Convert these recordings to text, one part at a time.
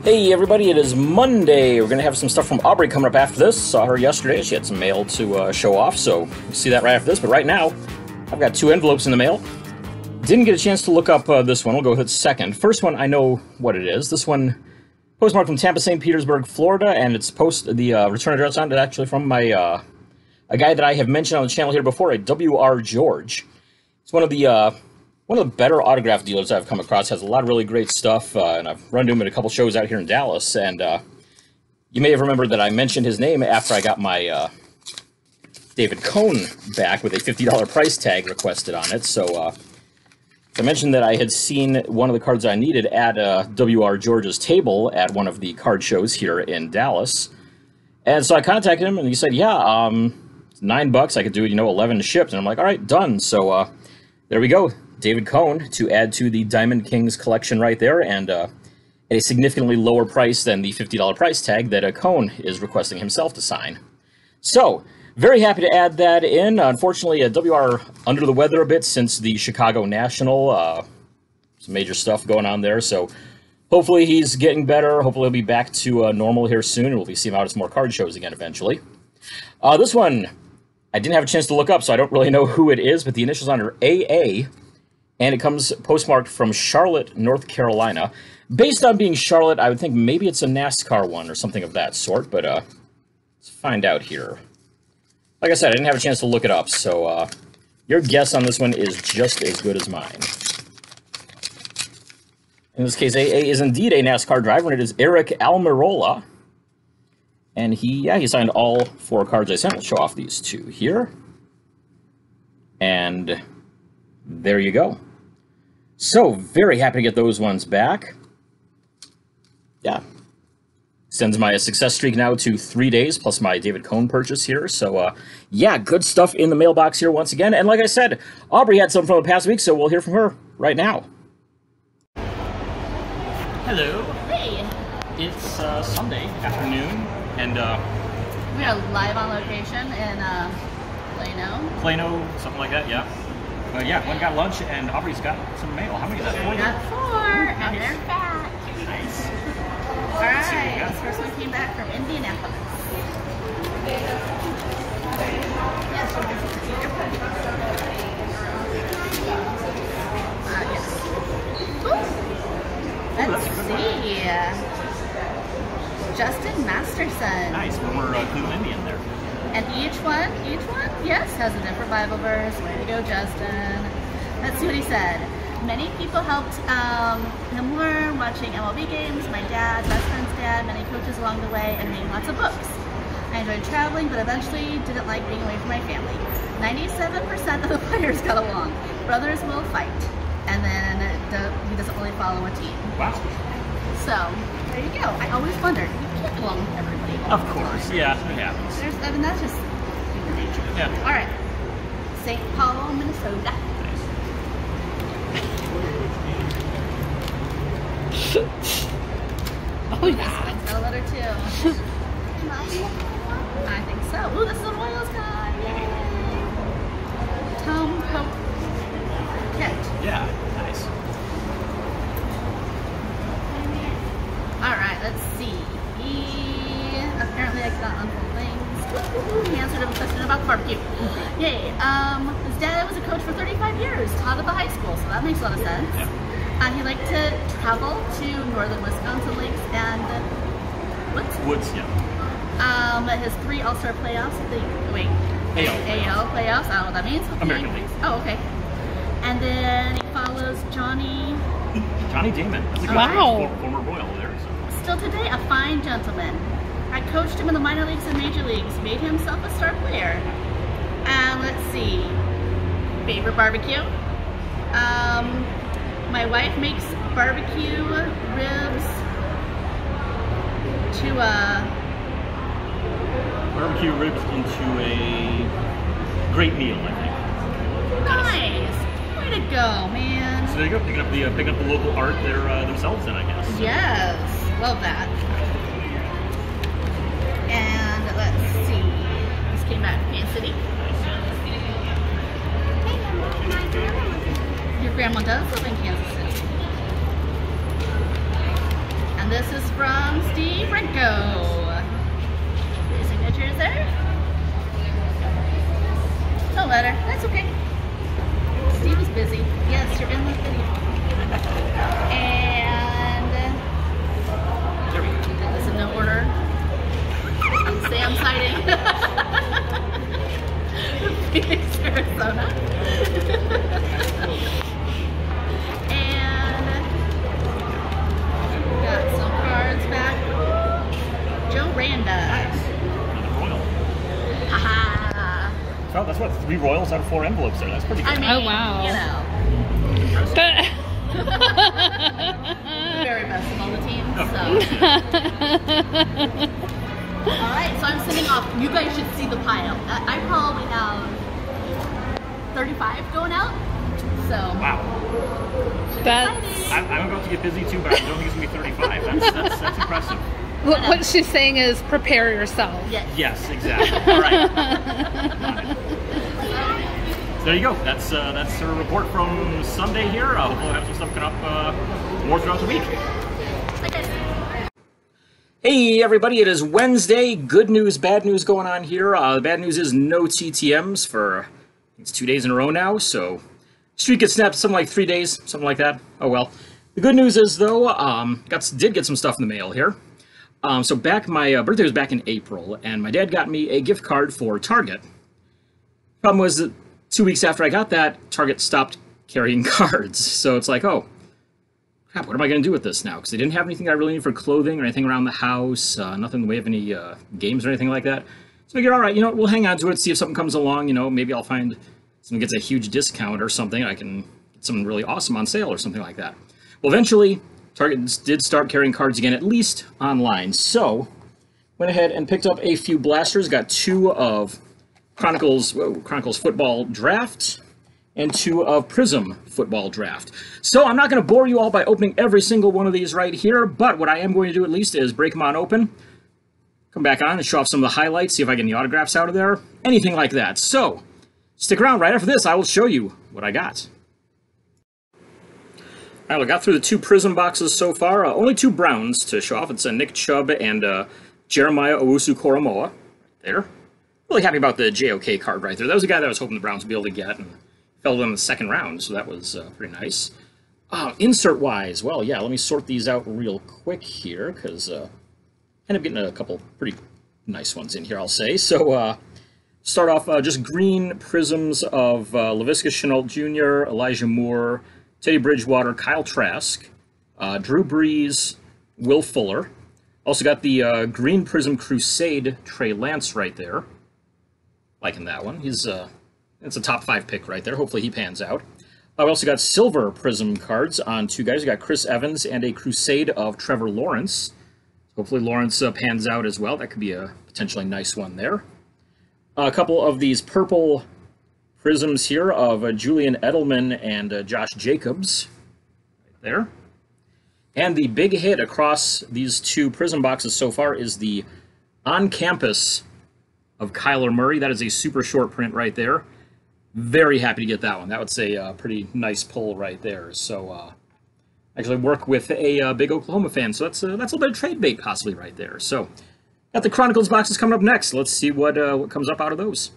Hey everybody, it is Monday. We're going to have some stuff from Aubrey coming up after this. Saw her yesterday. She had some mail to show off, so we'll see that right after this. But right now, I've got 2 envelopes in the mail. Didn't get a chance to look up this one. We'll go with it second. First one, I know what it is. This one, postmarked from Tampa, St. Petersburg, Florida, and it's the return address on it actually from my a guy that I have mentioned on the channel here before, a W.R. George. It's one of the better autograph dealers I've come across. Has a lot of really great stuff, and I've run into him at a couple shows out here in Dallas. And you may have remembered that I mentioned his name after I got my David Cohn back with a $50 price tag requested on it. So I mentioned that I had seen one of the cards I needed at W.R. George's table at one of the card shows here in Dallas. And so I contacted him, and he said, yeah, it's $9. I could do, 11 shipped. And I'm like, all right, done. So there we go. David Cohn to add to the Diamond Kings collection right there, and at a significantly lower price than the $50 price tag that Cohn is requesting himself to sign. So, very happy to add that in. Unfortunately, WR under the weather a bit since the Chicago National. Some major stuff going on there, so hopefully he's getting better. Hopefully he'll be back to normal here soon, and we'll be seeing him out at some more card shows again eventually. This one, I didn't have a chance to look up, so I don't really know who it is, but the initials are AA. And it comes postmarked from Charlotte, North Carolina. Based on being Charlotte, I would think maybe it's a NASCAR one or something of that sort, but let's find out here. Like I said, I didn't have a chance to look it up, so your guess on this one is just as good as mine. In this case, AA is indeed a NASCAR driver, and it is Eric Almarola. And he signed all 4 cards I sent. We'll show off these 2 here. And there you go. So, very happy to get those ones back. Yeah. Sends my success streak now to 3 days, plus my David Cohn purchase here. So, yeah, good stuff in the mailbox here once again. And like I said, Aubrey had some from the past week, so we'll hear from her right now. Hello. Hey. It's Sunday afternoon, and we are live on location in Plano, something like that, yeah. Yeah, went and got lunch, and Aubrey's got some mail. How many is that? We got 4, and they're back. Nice. All right, this first one came back from Indianapolis. Yes. Let's see. Justin Masterson. Nice, former Cleveland Indian there. And each one, yes, has a different Bible verse. Way to go, Justin. Let's see what he said. Many people helped him learn watching MLB games. My dad, best friend's dad, many coaches along the way, and reading lots of books. I enjoyed traveling, but eventually didn't like being away from my family. 97% of the players got along. Brothers will fight. And then he doesn't really follow a team. Wow. So, there you go. I always wondered, you can't get along with everybody. Of course, yeah, it happens. That's just human nature. Yeah. All right. St. Paul, Minnesota. Oh, yeah. This got a letter too. I think so. Ooh, this is a Royals guy. Yay. Tom Pope. Kent. Yeah, nice. All right, let's see. Apparently I cannot unfold things. He answered a question about barbecue. Yay. His dad was a coach for 35 years, taught at the high school, so that makes a lot of sense. Yeah. He liked to travel to northern Wisconsin lakes and woods. Yeah. His 3 All-Star playoffs, AL playoffs, I don't know what that means. American League. Oh, okay. And then he follows Johnny Damon. That's a good former Royal there. So. Still today, a fine gentleman. I coached him in the minor leagues and major leagues, made himself a star player. And let's see, favorite barbecue. My wife makes barbecue ribs into a great meal, I think. Nice. Way to go, man. So there you go, picking up the local art there themselves then, I guess. Yes, love that. And let's see, this came back from Kansas City. Your grandma does live in Kansas City. And this is from Steve Renko. Your signatures there? No letter. That's okay. Steve is busy. Yes, you're in the video. And this is no order. Sam sighting. Phoenix, Arizona. And got some cards back. Joe Randa. Royal. Haha. So that's what, 3 Royals out of 4 envelopes there. That's pretty good. I mean, Oh, wow. you know, But very best of all the teams. So. Alright, so I'm sending off. You guys should see the pile. I probably have 35 going out. So. Wow. that's I'm about to get busy too, but I don't think it's going to be 35. That's impressive. what she's saying is prepare yourself. Yes. Yes, exactly. All right. So there you go. That's a report from Sunday here. Hopefully we'll have some stuff coming up more throughout the week. Hey everybody, it is Wednesday. Good news, bad news going on here. The bad news is no TTMs for, it's 2 days in a row now, so streak gets snapped something like 3 days, something like that. Oh well. The good news is though, did get some stuff in the mail here. So my birthday was back in April, and my dad got me a gift card for Target. Problem was that 2 weeks after I got that, Target stopped carrying cards. So it's like, oh, crap, what am I going to do with this now? Because they didn't have anything I really need for clothing or anything around the house, nothing in the way of any games or anything like that. So I figured, all right, we'll hang on to it, see if something comes along, maybe I'll find someone gets a huge discount or something, I can get something really awesome on sale or something like that. Well, eventually, Target did start carrying cards again, at least online. So, went ahead and picked up a few blasters, got 2 of Chronicles Football Draft, and 2 of Prism Football Draft. So I'm not going to bore you all by opening every single one of these right here, but what I am going to do at least is break them on open, come back on and show off some of the highlights, see if I get any autographs out of there, anything like that. So stick around. Right after this, I will show you what I got. All right, I got through the 2 Prism boxes so far. Only 2 Browns to show off. It's Nick Chubb and Jeremiah Owusu-Koramoah there. Really happy about the JOK card right there. That was a guy that I was hoping the Browns would be able to get, and fell in the second round, so that was pretty nice. Insert-wise, well, yeah, let me sort these out real quick here, because end up getting a couple pretty nice ones in here, I'll say. So, start off just green prisms of Laviska Shenault Jr., Elijah Moore, Teddy Bridgewater, Kyle Trask, Drew Brees, Will Fuller. Also got the green prism Crusade Trey Lance right there. Liking that one. He's it's a top 5 pick right there. Hopefully he pans out. We also got silver prism cards on 2 guys. We got Chris Evans and a Crusade of Trevor Lawrence. Hopefully Lawrence pans out as well. That could be a potentially nice one there. A couple of these purple prisms here of Julian Edelman and Josh Jacobs. Right there. And the big hit across these 2 prism boxes so far is the On Campus of Kyler Murray. That is a super short print right there. Very happy to get that one. That was a pretty nice pull right there. So, actually work with a big Oklahoma fan, so that's a little bit of trade bait possibly right there. So, got the Chronicles boxes coming up next. Let's see what comes up out of those.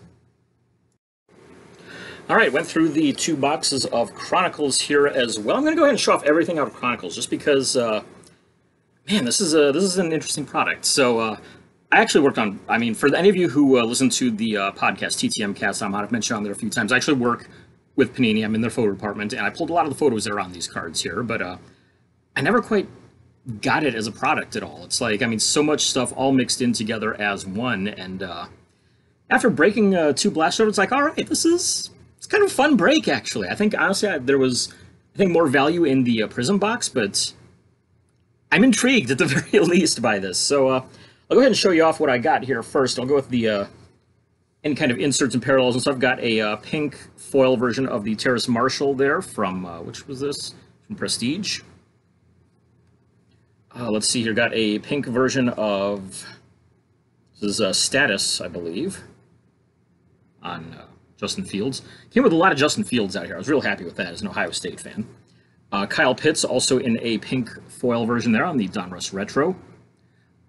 All right, went through the 2 boxes of Chronicles here as well. I'm going to go ahead and show off everything out of Chronicles, just because, man, this is an interesting product. So, I actually worked on, for any of you who listen to the podcast, TTM Cast, I've mentioned on there a few times, I actually work with Panini. I'm in their photo department, and I pulled a lot of the photos that are on these cards here, but I never quite got it as a product at all. It's like, so much stuff all mixed in together as one, and after breaking 2 blasters, it's like, all right, it's kind of a fun break, actually. I think, honestly, there was, more value in the Prism box, but I'm intrigued at the very least by this. So, I'll go ahead and show you off what I got here first. I'll go with the any kind of inserts and parallels and stuff. I've got a pink foil version of the Terrace Marshall there from, which was this? From Prestige. Let's see here. Got a pink version of, this is Status, I believe, on Justin Fields. Came with a lot of Justin Fields out here. I was real happy with that as an Ohio State fan. Kyle Pitts also in a pink foil version there on the Donruss Retro.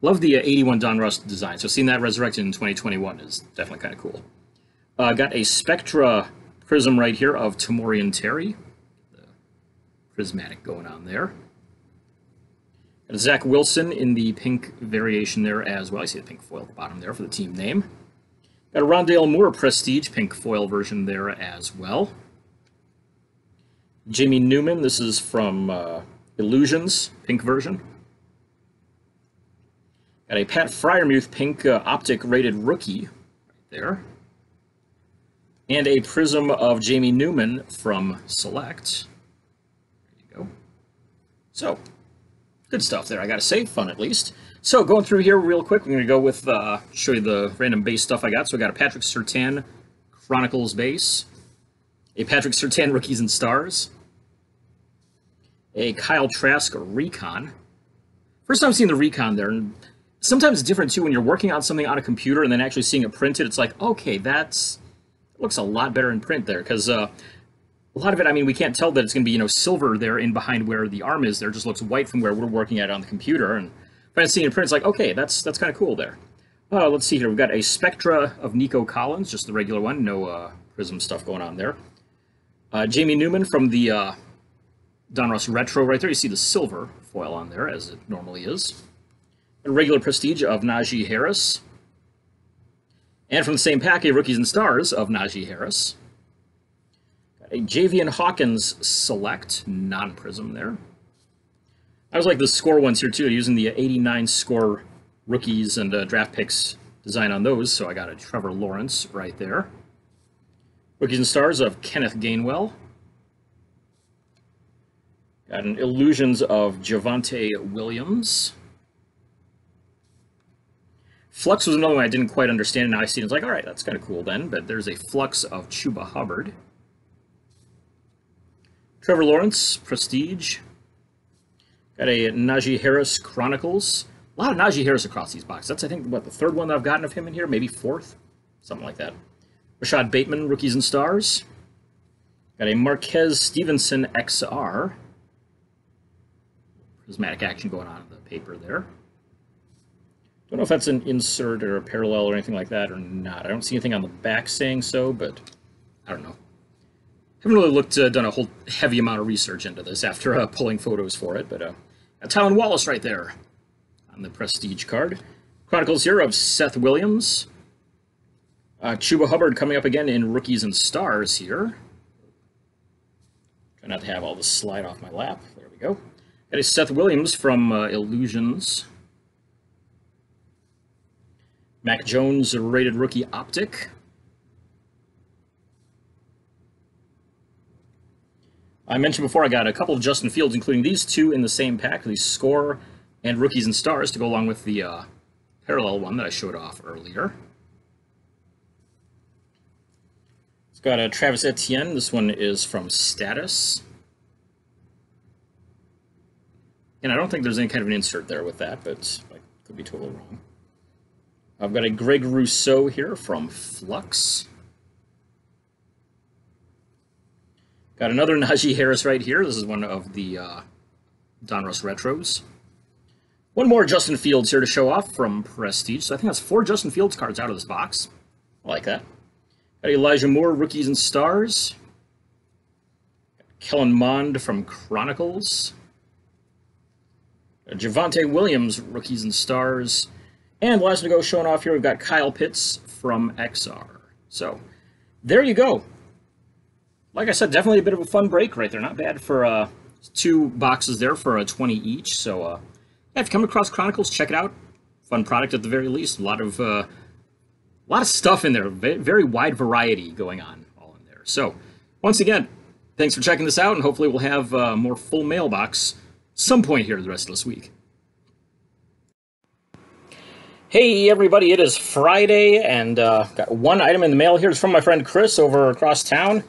Love the 81 Donruss design, so seeing that resurrected in 2021 is definitely kind of cool. Got a Spectra prism right here of Tamorian Terry. The prismatic going on there. Got a Zach Wilson in the pink variation there as well. I see the pink foil at the bottom there for the team name. Got a Rondale Moore Prestige pink foil version there as well. Jamie Newman, this is from Illusions, pink version. Got a Pat Fryermuth pink optic rated rookie right there. And a prism of Jamie Newman from Select. There you go. So, good stuff there, I gotta say, fun at least. So, going through here real quick, we're gonna go with, show you the random base stuff I got. So I got a Patrick Surtain Chronicles base, a Patrick Surtain Rookies and Stars, a Kyle Trasker Recon. First time seeing the Recon there, and sometimes it's different too when you're working on something on a computer and then actually seeing it printed. It's like, okay, it looks a lot better in print there, because a lot of it, I mean, we can't tell that it's going to be, you know, silver there in behind where the arm is there. It just looks white from where we're working at it on the computer. And if I'm seeing it in print, it's like, okay, that's kind of cool there. Let's see here. We've got a Spectra of Nico Collins, just the regular one. No prism stuff going on there. Jamie Newman from the Donruss Retro right there. You see the silver foil on there, as it normally is. A regular Prestige of Najee Harris. And from the same pack, a Rookies and Stars of Najee Harris. Got a Javian Hawkins Select non-prism there. I was like the score ones here too, using the 89 score rookies and draft picks design on those, so I got a Trevor Lawrence right there. Rookies and Stars of Kenneth Gainwell. Got an Illusions of Javonte Williams. Flux was another one I didn't quite understand, and now I see it, it's like, all right, that's kind of cool then, but there's a Flux of Chuba Hubbard. Trevor Lawrence, Prestige. Got a Najee Harris Chronicles. A lot of Najee Harris across these boxes. That's, I think, what, the third one that I've gotten of him in here, maybe fourth? Something like that. Rashad Bateman, Rookies and Stars. Got a Marquez Stevenson XR. Prismatic action going on in the paper there. Don't know if that's an insert or a parallel or anything like that or not. I don't see anything on the back saying so, but I don't know. Haven't really done a whole heavy amount of research into this after pulling photos for it, but Tylan Wallace right there on the Prestige card. Chronicles here of Seth Williams. Chuba Hubbard coming up again in Rookies and Stars here. Try not to have all this slide off my lap. There we go. Got a Seth Williams from Illusions. Mac Jones rated rookie optic. I mentioned before I got a couple of Justin Fields, including these two in the same pack, the Score and Rookies and Stars, to go along with the parallel one that I showed off earlier. It's got a Travis Etienne. This one is from Status. And I don't think there's any kind of an insert there with that, but I could be totally wrong. I've got a Greg Rousseau here from Flux. Got another Najee Harris right here. This is one of the Donruss Retros. One more Justin Fields here to show off from Prestige. So I think that's 4 Justin Fields cards out of this box. I like that. Got Elijah Moore, Rookies and Stars. Got Kellen Mond from Chronicles. Javonte Williams, Rookies and Stars. And last to go showing off here, we've got Kyle Pitts from XR. So, there you go. Like I said, definitely a bit of a fun break right there. Not bad for 2 boxes there for 20 each. So, yeah, if you come across Chronicles, check it out. Fun product at the very least. A lot of stuff in there. Very wide variety going on all in there. So, once again, thanks for checking this out, and hopefully we'll have more full mailbox some point here the rest of this week. Hey everybody, it is Friday, and got one item in the mail here. It's from my friend Chris over across town.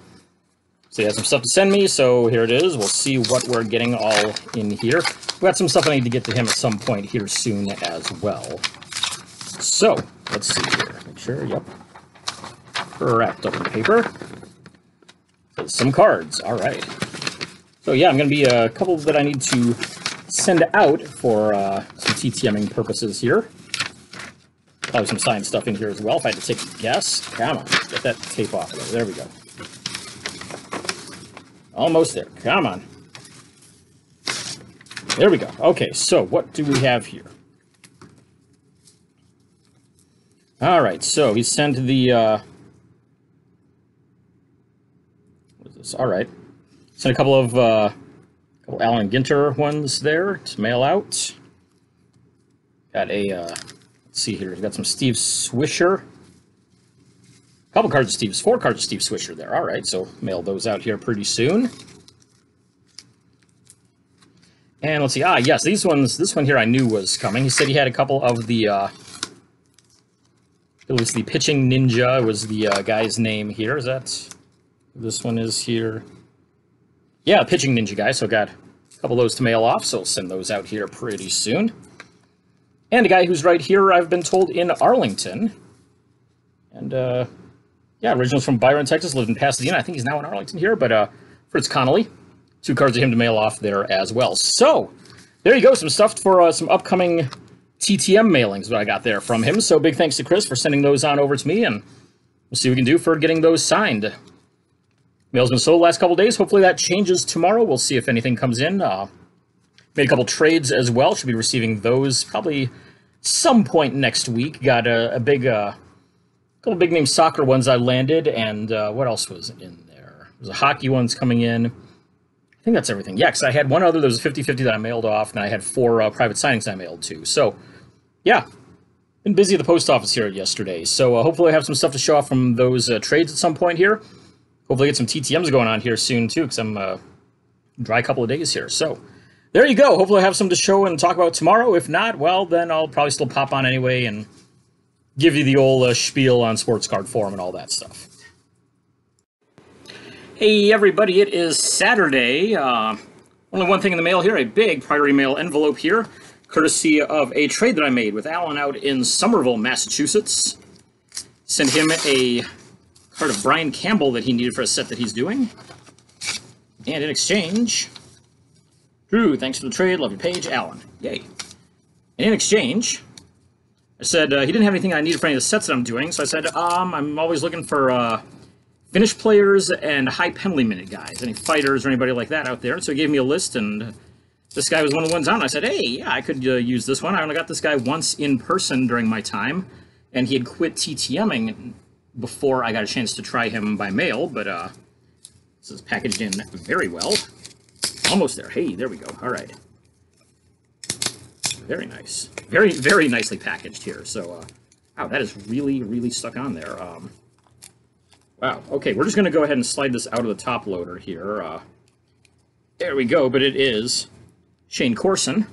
So he has some stuff to send me, so here it is. We'll see what we're getting all in here. We've got some stuff I need to get to him at some point here soon as well. So, let's see here. Make sure, yep. Wrapped up in paper. Some cards, alright. So yeah, I'm going to be a couple that I need to send out for some TTMing purposes here. Probably some signed stuff in here as well, if I had to take a guess. Come on, get that tape off of there. There we go. Almost there. Come on. There we go. Okay, so what do we have here? All right, so he sent the... what is this? All right. Sent a couple of Alan Ginter ones there to mail out. Got a... let's see here. We've got some Steve Swisher. A couple cards of Steve's, 4 cards of Steve Swisher there. All right, so mail those out here pretty soon. And let's see. Ah, yes, these ones. This one here I knew was coming. He said he had a couple of the. It was the Pitching Ninja. Was the guy's name here? Is that? This one is here. Yeah, Pitching Ninja guy. So got a couple of those to mail off. So I'll send those out here pretty soon. And a guy who's right here, I've been told, in Arlington. And yeah, originals from Byron, Texas. Lived in Pasadena. I think he's now in Arlington here. But Fritz Connolly. 2 cards of him to mail off there as well. So, there you go. Some stuff for some upcoming TTM mailings that I got there from him. So, big thanks to Chris for sending those on over to me, and we'll see what we can do for getting those signed. Mail's been sold the last couple days. Hopefully that changes tomorrow. We'll see if anything comes in. Made a couple trades as well. Should be receiving those probably some point next week. Got a big, couple big-name soccer ones I landed, and what else was in there? There's a hockey ones coming in. I think that's everything. Yeah, because I had one other. There was a 50-50 that I mailed off, and I had 4 private signings I mailed too. So, yeah, been busy at the post office here yesterday. So hopefully I have some stuff to show off from those trades at some point here. Hopefully get some TTMs going on here soon too, because I'm dry couple of days here. So there you go. Hopefully I have some to show and talk about tomorrow. If not, well, then I'll probably still pop on anyway and give you the old spiel on Sports Card Forum and all that stuff. Hey everybody, it is Saturday. Only one thing in the mail here, a big priority mail envelope here, courtesy of a trade that I made with Alan out in Somerville, Massachusetts. Sent him a card of Brian Campbell that he needed for a set that he's doing. And in exchange, Drew, thanks for the trade, love your page, Alan. Yay. And in exchange, I said he didn't have anything I needed for any of the sets that I'm doing, so I said, I'm always looking for finish players and high penalty minute guys, any fighters or anybody like that out there. So he gave me a list, and this guy was one of the ones on. I said, hey, yeah, I could use this one. I only got this guy once in person during my time, and he had quit TTMing before I got a chance to try him by mail, but this is packaged in very well. Almost there. Hey, there we go. All right. Very nice. Very, very nicely packaged here. So, wow, that is really, really stuck on there. Wow, okay, we're just going to go ahead and slide this out of the top loader here. There we go, but it is Shane Corson.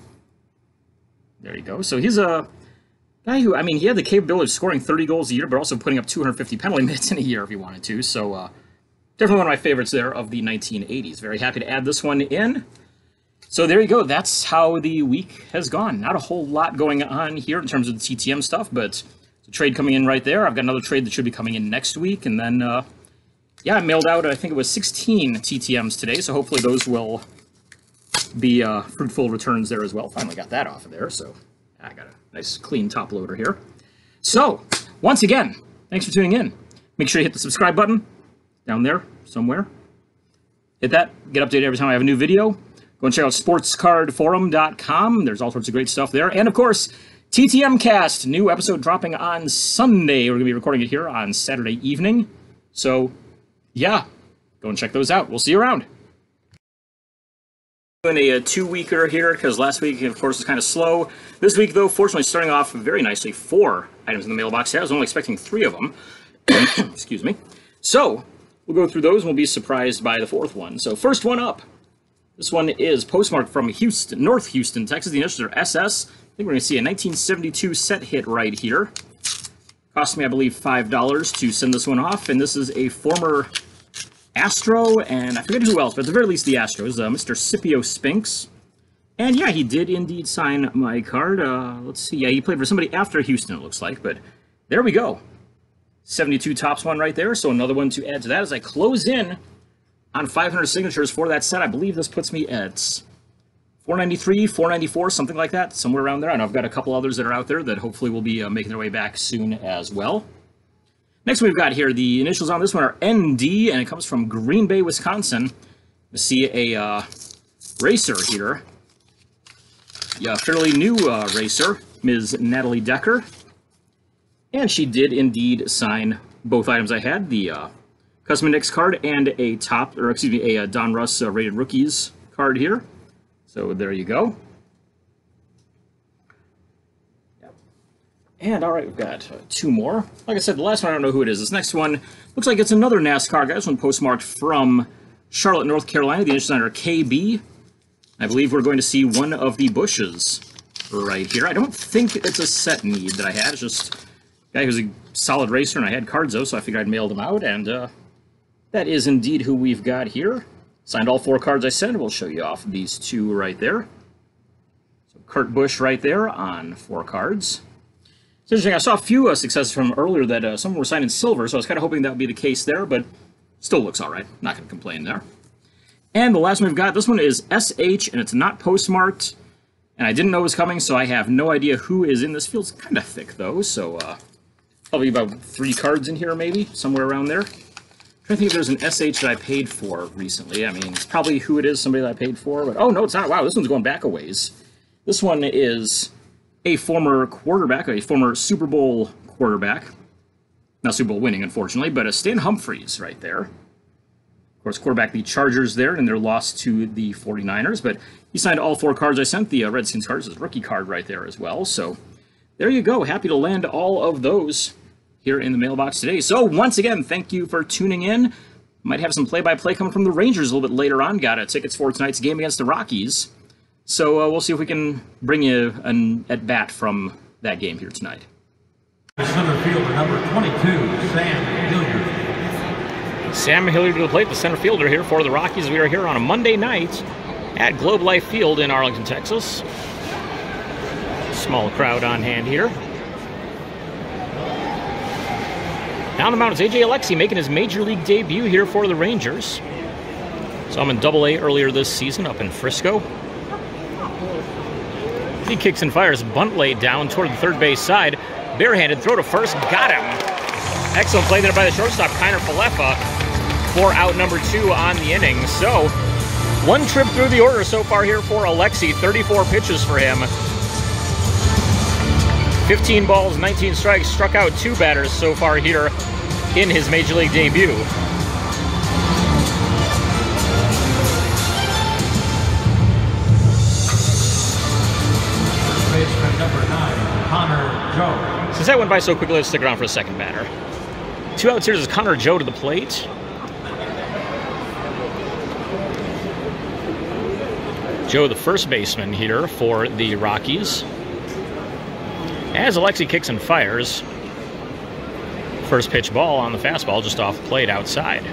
There you go. So he's a guy who, I mean, he had the capability of scoring 30 goals a year, but also putting up 250 penalty minutes in a year if he wanted to. So definitely one of my favorites there of the 1980s. Very happy to add this one in. So there you go. That's how the week has gone. Not a whole lot going on here in terms of the TTM stuff, but a trade coming in right there. I've got another trade that should be coming in next week. And then, yeah, I mailed out, I think it was 16 TTMs today. So hopefully those will be fruitful returns there as well. Finally got that off of there. So I got a nice clean top loader here. So once again, thanks for tuning in. Make sure you hit the subscribe button down there somewhere. Hit that. Get updated every time I have a new video. Go and check out sportscardforum.com. There's all sorts of great stuff there. And, of course, TTM Cast, new episode dropping on Sunday. We're going to be recording it here on Saturday evening. So, yeah, go and check those out. We'll see you around. Doing a 2-weeker here, because last week, of course, was kind of slow. This week, though, fortunately, starting off very nicely. 4 items in the mailbox. I was only expecting 3 of them. Excuse me. So, we'll go through those, and we'll be surprised by the 4th one. So, first one up. This one is postmarked from Houston, North Houston, Texas. The initials are SS. I think we're going to see a 1972 set hit right here. Cost me, I believe, $5 to send this one off. And this is a former Astro, and I forget who else, but at the very least the Astros, Mr. Scipio Spinks. And yeah, he did indeed sign my card. Let's see. Yeah, he played for somebody after Houston, it looks like. But there we go. 72 tops one right there. So another one to add to that as I close in on 500 signatures for that set. I believe this puts me at 493, 494, something like that, somewhere around there. I know I've got a couple others that are out there that hopefully will be making their way back soon as well. Next we've got here, the initials on this one are ND, and it comes from Green Bay, Wisconsin. You see a racer here. Yeah, fairly new racer, Ms. Natalie Decker. And she did indeed sign both items I had, the Custom Index card and a Don Russ Rated Rookies card here. So there you go. And all right, we've got two more. Like I said, the last one, I don't know who it is. This next one looks like it's another NASCAR guy. This one postmarked from Charlotte, North Carolina. The initials are KB. I believe we're going to see one of the Bushes right here. I don't think it's a set need that I had. It's just a guy who's a solid racer, and I had cards, though, so I figured I'd mail them out. And that is indeed who we've got here. Signed all 4 cards I sent. We'll show you off these 2 right there. So Kurt Busch right there on 4 cards. It's interesting, I saw a few successes from earlier that some were signed in silver, so I was kind of hoping that would be the case there, but still looks all right. Not going to complain there. And the last one we've got, this one is SH, and it's not postmarked, and I didn't know it was coming, so I have no idea who is in this field. It's kind of thick, though, so probably about 3 cards in here, maybe, somewhere around there. I'm trying to think if there's an SH that I paid for recently. I mean, it's probably who it is, somebody that I paid for, but oh, no, it's not. Wow, this one's going back a ways. This one is a former quarterback, a former Super Bowl quarterback. Not Super Bowl winning, unfortunately, but a Stan Humphreys right there. Of course, quarterback the Chargers there, and their loss to the 49ers, but he signed all 4 cards I sent. The Redskins cards, his rookie card right there as well. So there you go. Happy to land all of those here in the mailbox today. So once again, thank you for tuning in. Might have some play-by-play coming from the Rangers a little bit later on. Got tickets for tonight's game against the Rockies. So we'll see if we can bring you an at-bat from that game here tonight. Center fielder number 22, Sam Hilliard. Sam Hilliard to the plate, the center fielder here for the Rockies. We are here on a Monday night at Globe Life Field in Arlington, Texas. Small crowd on hand here. Down the mound is A.J. Alexey making his Major League debut here for the Rangers. Saw him in Double-A earlier this season up in Frisco. He kicks and fires, bunt laid down toward the third base side. Barehanded throw to first, got him. Excellent play there by the shortstop, Kiner Falefa, for out number 2 on the inning. So, 1 trip through the order so far here for Alexey, 34 pitches for him. 15 balls, 19 strikes, struck out 2 batters so far here in his Major League debut. Number 9, Connor Joe. Since that went by so quickly, let's stick around for a second batter. 2 outs here is Connor Joe to the plate. Joe, the first baseman here for the Rockies. As Alexey kicks and fires. First pitch ball on the fastball just off the plate outside.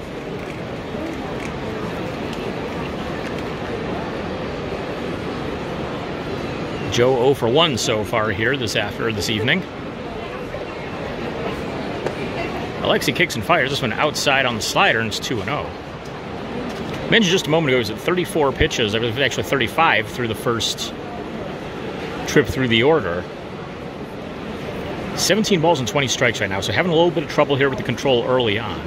Joe 0 for 1 so far here this evening. Alexey kicks and fires. This one outside on the slider, and it's 2-0. Mentioned just a moment ago, he was at 34 pitches. I believe actually 35 through the first trip through the order. 17 balls and 20 strikes right now, so having a little bit of trouble here with the control early on.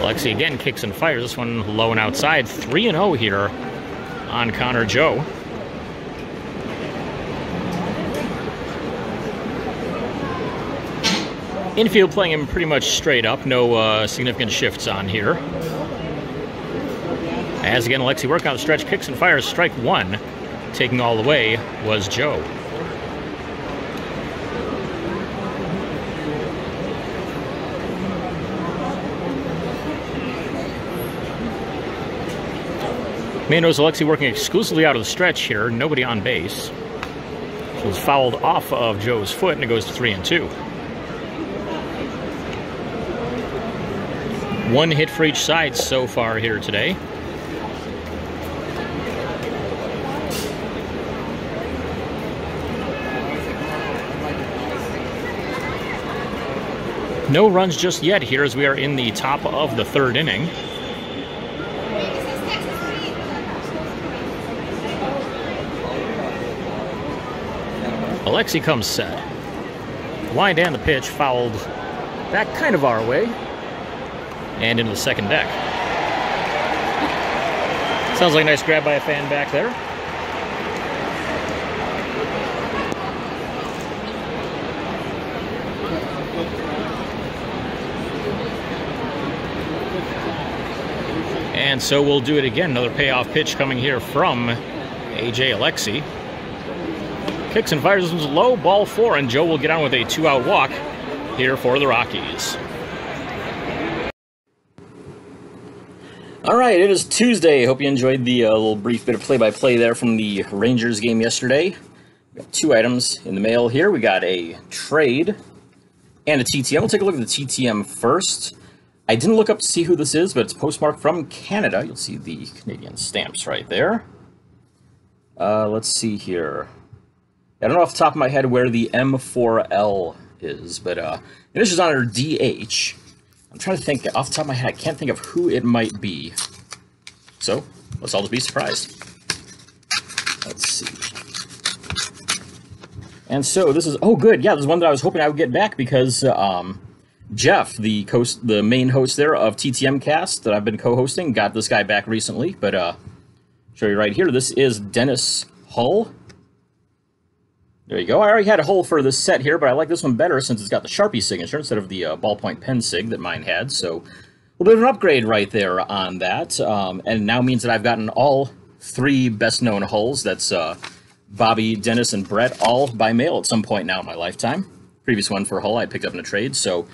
Alexey again kicks and fires. This one low and outside. 3-0 here on Connor Joe. Infield playing him pretty much straight up. No significant shifts on here. As again, Alexey working on the stretch, kicks and fires. Strike 1. Taking all the way was Joe. Manos Alexey working exclusively out of the stretch here. Nobody on base. So it was fouled off of Joe's foot, and it goes to 3-2. 1 hit for each side so far here today. No runs just yet here as we are in the top of the third inning. Alexey comes set. Wind and the pitch fouled back kind of our way and into the second deck. Sounds like a nice grab by a fan back there. And so we'll do it again. Another payoff pitch coming here from A.J. Alexey. Kicks and fires this one's low, ball 4, and Joe will get on with a 2-out walk here for the Rockies. All right, it is Tuesday. Hope you enjoyed the little brief bit of play-by-play there from the Rangers game yesterday. We got 2 items in the mail here. We got a trade and a TTM. We'll take a look at the TTM first. I didn't look up to see who this is, but it's postmarked from Canada. You'll see the Canadian stamps right there. Let's see here. I don't know off the top of my head where the M4L is, but it is on her DH. I'm trying to think off the top of my head. I can't think of who it might be. So, let's all just be surprised. Let's see. And so, this is... Oh, good. Yeah, this is one that I was hoping I would get back because Jeff, the main host there of TTM Cast that I've been co-hosting, got this guy back recently. But, show you right here. This is Dennis Hull. There you go. I already had a Hull for this set here, but I like this one better since it's got the Sharpie signature instead of the ballpoint pen sig that mine had. So, a little bit of an upgrade right there on that. And now means that I've gotten all 3 best-known Hulls. That's Bobby, Dennis, and Brett, all by mail at some point now in my lifetime. Previous one for Hull I picked up in a trade, so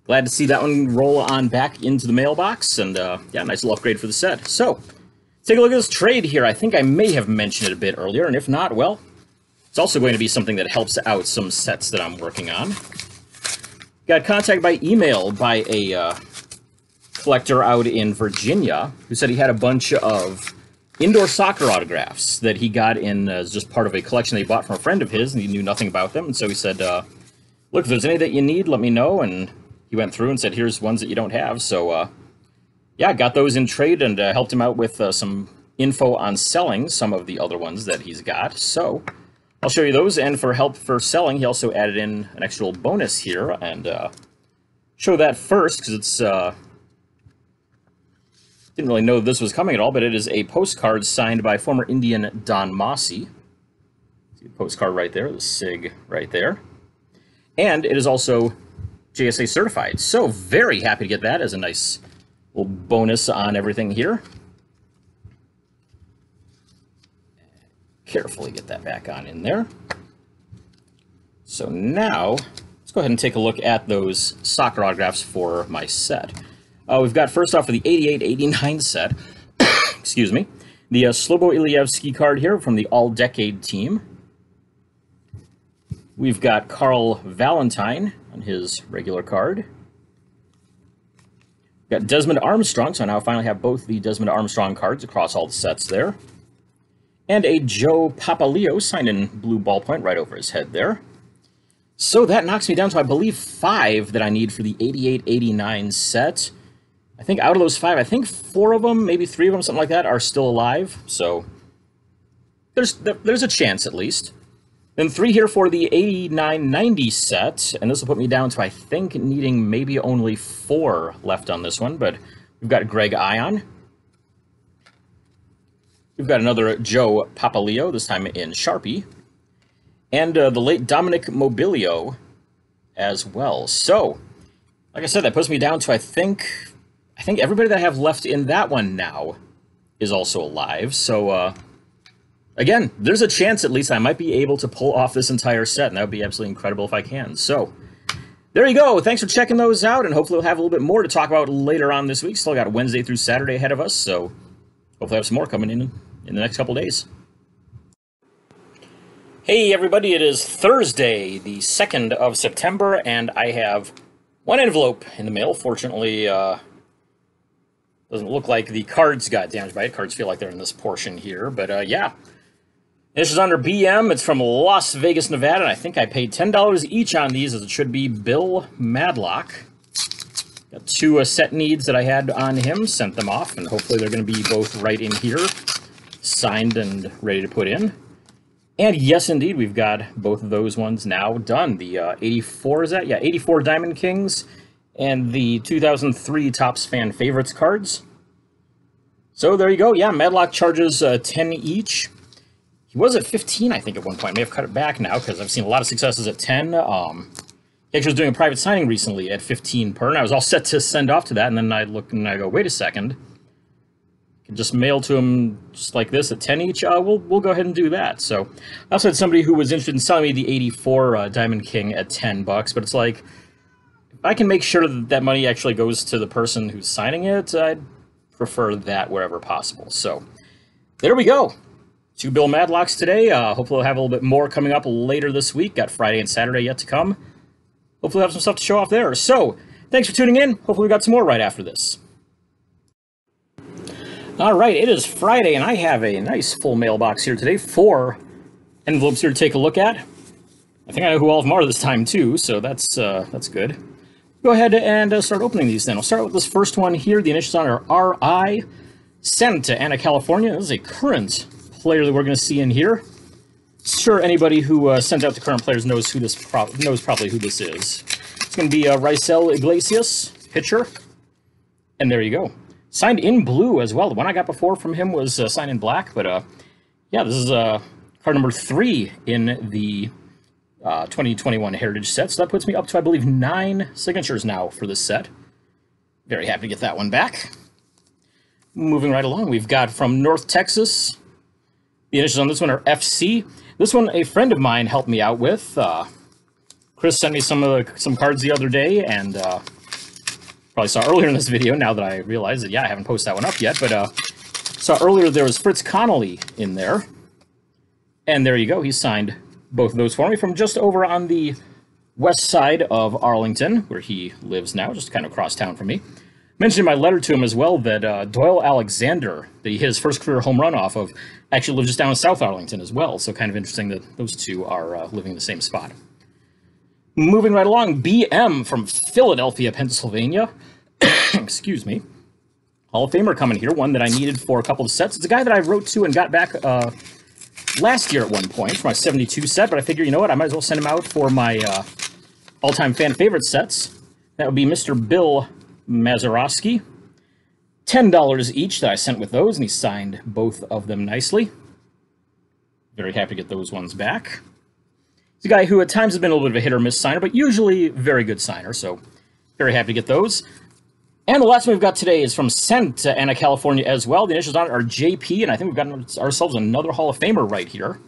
glad to see that one roll on back into the mailbox. And, yeah, nice little upgrade for the set. So, take a look at this trade here. I think I may have mentioned it a bit earlier, and if not, well... It's also going to be something that helps out some sets that I'm working on. Got contacted by email by a collector out in Virginia who said he had a bunch of indoor soccer autographs that he got in as just part of a collection that he bought from a friend of his, and he knew nothing about them. And so he said, look, if there's any that you need, let me know. And he went through and said, here's ones that you don't have. So, yeah, got those in trade and helped him out with some info on selling some of the other ones that he's got. So... I'll show you those, and for help for selling, he also added in an extra little bonus here, and show that first, because it's, didn't really know this was coming at all, but it is a postcard signed by former Indian Don Mossy. See the postcard right there, the SIG right there. And it is also JSA certified, so very happy to get that as a nice little bonus on everything here. Carefully get that back on in there. So now, let's go ahead and take a look at those soccer autographs for my set. We've got, first off, for the 88-89 set, excuse me, the Slobo Ilievsky card here from the All-Decade team. We've got Carl Valentine on his regular card. We've got Desmond Armstrong, so I now finally have both the Desmond Armstrong cards across all the sets there. And a Joe Papaleo signed in blue ballpoint right over his head there. So that knocks me down to, I believe, 5 that I need for the 88-89 set. I think out of those 5, I think 4 of them, maybe 3 of them, something like that, are still alive. So there's a chance at least. Then 3 here for the 89-90 set, and this will put me down to, I think, needing maybe only 4 left on this one. But we've got Greg Ion. We've got another Joe Papaleo, this time in Sharpie. And the late Dominic Mobilio as well. So, like I said, that puts me down to, I think everybody that I have left in that one now is also alive. So, again, there's a chance at least I might be able to pull off this entire set, and that would be absolutely incredible if I can. So, there you go. Thanks for checking those out, and hopefully we'll have a little bit more to talk about later on this week. Still got Wednesday through Saturday ahead of us, so hopefully I have some more coming in the next couple days. Hey everybody, it is Thursday, the 2nd of September, and I have one envelope in the mail. Fortunately, doesn't look like the cards got damaged by it. Cards feel like they're in this portion here, but yeah. This is under BM. It's from Las Vegas, Nevada, and I think I paid $10 each on these, as it should be Bill Madlock. Got 2 set needs that I had on him, sent them off, and hopefully they're going to be both right in here, signed and ready to put in. And yes, indeed, we've got both of those ones now done. The 84, is that? Yeah, 84 Diamond Kings and the 2003 Topps Fan Favorites cards. So there you go. Yeah, Madlock charges 10 each. He was at 15, I think, at one point. May have cut it back now because I've seen a lot of successes at 10. He actually was doing a private signing recently at 15 per, and I was all set to send off to that, and then I look and I go, wait a second. I can just mail to him just like this at 10 each. We'll go ahead and do that. So I also had somebody who was interested in selling me the 84 Diamond King at $10, but it's like, if I can make sure that that money actually goes to the person who's signing it, I'd prefer that wherever possible. So there we go. 2 Bill Madlocks today. Hopefully we'll have a little bit more coming up later this week. Got Friday and Saturday yet to come. Hopefully we'll have some stuff to show off there. So thanks for tuning in. Hopefully we got some more right after this. All right, it is Friday, and I have a nice full mailbox here today. 4 envelopes here to take a look at. I think I know who all of them are this time, too, so that's good. Go ahead and start opening these then. I'll start with this first one here. The initials on are R.I. Sent to Ana, California. This is a current player that we're going to see in here. Sure, anybody who sent out the current players knows who this knows probably who this is. It's going to be Reisel Iglesias, pitcher. And there you go. Signed in blue as well. The one I got before from him was signed in black, but yeah, this is card number 3 in the 2021 Heritage set. So that puts me up to, I believe, 9 signatures now for this set. Very happy to get that one back. Moving right along, we've got from North Texas. The initials on this one are FC. This one, a friend of mine helped me out with. Chris sent me some cards the other day, and probably saw earlier in this video, now that I realize that, yeah, I haven't posted that one up yet, but saw earlier there was Fritz Connolly in there. And there you go, he signed both of those for me from just over on the west side of Arlington, where he lives now, just kind of across town from me. Mentioned in my letter to him as well that Doyle Alexander, that he hit his first career home run off of, actually lives just down in South Arlington as well, so kind of interesting that those two are living in the same spot. Moving right along, BM from Philadelphia, Pennsylvania. Excuse me. Hall of Famer coming here, one that I needed for a couple of sets. It's a guy that I wrote to and got back last year at one point for my 72 set, but I figure, you know what, I might as well send him out for my all-time fan favorite sets. That would be Mr. Bill Mazeroski. $10 each that I sent with those, and he signed both of them nicely. Very happy to get those ones back. He's a guy who at times has been a little bit of a hit-or-miss signer, but usually very good signer, so very happy to get those. And the last one we've got today is from Sent to Ana, California as well. The initials on it are JP, and I think we've got ourselves another Hall of Famer right here.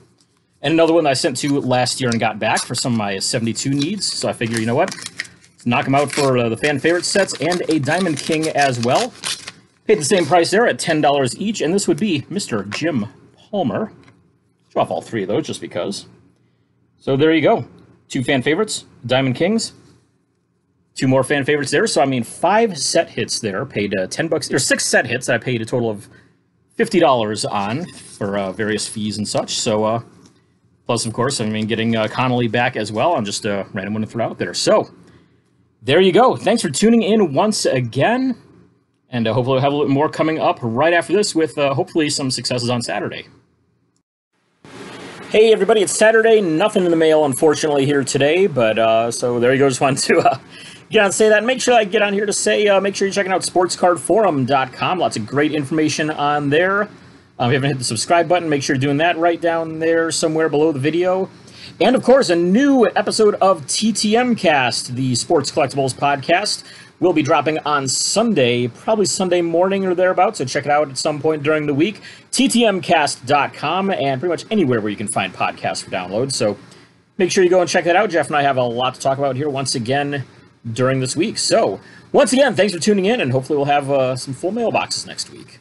And another one that I sent to last year and got back for some of my 72 needs, so I figure, you know what, let's knock them out for the fan favorite sets and a Diamond King as well. Paid the same price there at $10 each, and this would be Mr. Jim Palmer. Show off all 3 of those just because. So there you go. 2 fan favorites, Diamond Kings. 2 more fan favorites there. So I mean, 5 set hits there. Paid $10. Or 6 set hits that I paid a total of $50 on for various fees and such. So plus, of course, I mean, getting Connolly back as well. I'm just random one to throw out there. So there you go. Thanks for tuning in once again. And hopefully we'll have a little more coming up right after this with hopefully some successes on Saturday. Hey everybody, it's Saturday. Nothing in the mail, unfortunately, here today. But so there you go. Just wanted to get on and say that. And make sure I get on here to say, make sure you're checking out sportscardforum.com. Lots of great information on there. If you haven't hit the subscribe button, make sure you're doing that right down there somewhere below the video. And of course, a new episode of TTM Cast, the Sports Collectibles podcast, will be dropping on Sunday, probably Sunday morning or thereabouts, so check it out at some point during the week. TTMcast.com, and pretty much anywhere where you can find podcasts for download. So make sure you go and check that out. Jeff and I have a lot to talk about here once again during this week. So once again, thanks for tuning in, and hopefully we'll have some full mailboxes next week.